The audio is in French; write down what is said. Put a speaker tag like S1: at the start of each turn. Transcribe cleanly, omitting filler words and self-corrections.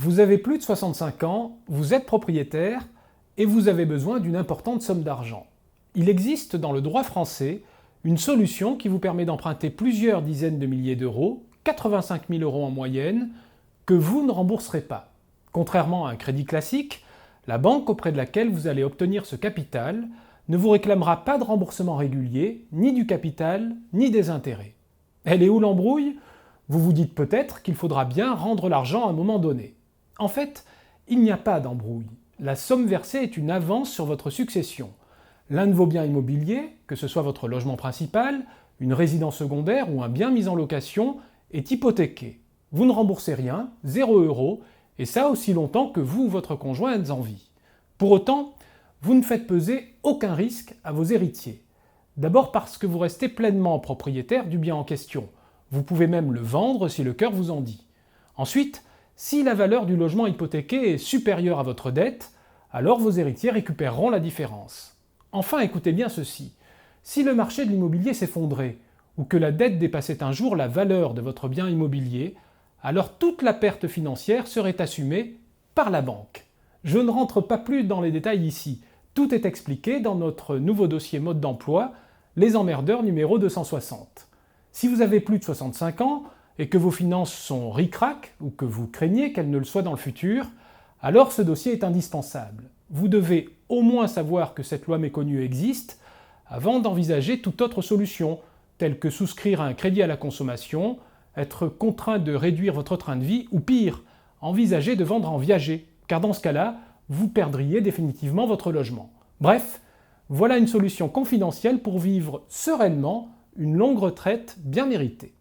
S1: Vous avez plus de 65 ans, vous êtes propriétaire et vous avez besoin d'une importante somme d'argent. Il existe dans le droit français une solution qui vous permet d'emprunter plusieurs dizaines de milliers d'euros, 85 000 euros en moyenne, que vous ne rembourserez pas. Contrairement à un crédit classique, la banque auprès de laquelle vous allez obtenir ce capital ne vous réclamera pas de remboursement régulier, ni du capital, ni des intérêts. Elle est où l'embrouille ? Vous vous dites peut-être qu'il faudra bien rendre l'argent à un moment donné. En fait, il n'y a pas d'embrouille. La somme versée est une avance sur votre succession. L'un de vos biens immobiliers, que ce soit votre logement principal, une résidence secondaire ou un bien mis en location, est hypothéqué. Vous ne remboursez rien, 0 €, et ça aussi longtemps que vous ou votre conjoint êtes en vie. Pour autant, vous ne faites peser aucun risque à vos héritiers. D'abord parce que vous restez pleinement propriétaire du bien en question. Vous pouvez même le vendre si le cœur vous en dit. Ensuite, si la valeur du logement hypothéqué est supérieure à votre dette, alors vos héritiers récupéreront la différence. Enfin, écoutez bien ceci. Si le marché de l'immobilier s'effondrait, ou que la dette dépassait un jour la valeur de votre bien immobilier, alors toute la perte financière serait assumée par la banque. Je ne rentre pas plus dans les détails ici. Tout est expliqué dans notre nouveau dossier mode d'emploi, Les emmerdeurs numéro 260. Si vous avez plus de 65 ans et que vos finances sont ric-rac ou que vous craignez qu'elles ne le soient dans le futur, alors ce dossier est indispensable. Vous devez au moins savoir que cette loi méconnue existe avant d'envisager toute autre solution, telle que souscrire à un crédit à la consommation, être contraint de réduire votre train de vie ou pire, envisager de vendre en viager, car dans ce cas-là, vous perdriez définitivement votre logement. Bref, voilà une solution confidentielle pour vivre sereinement une longue retraite bien méritée.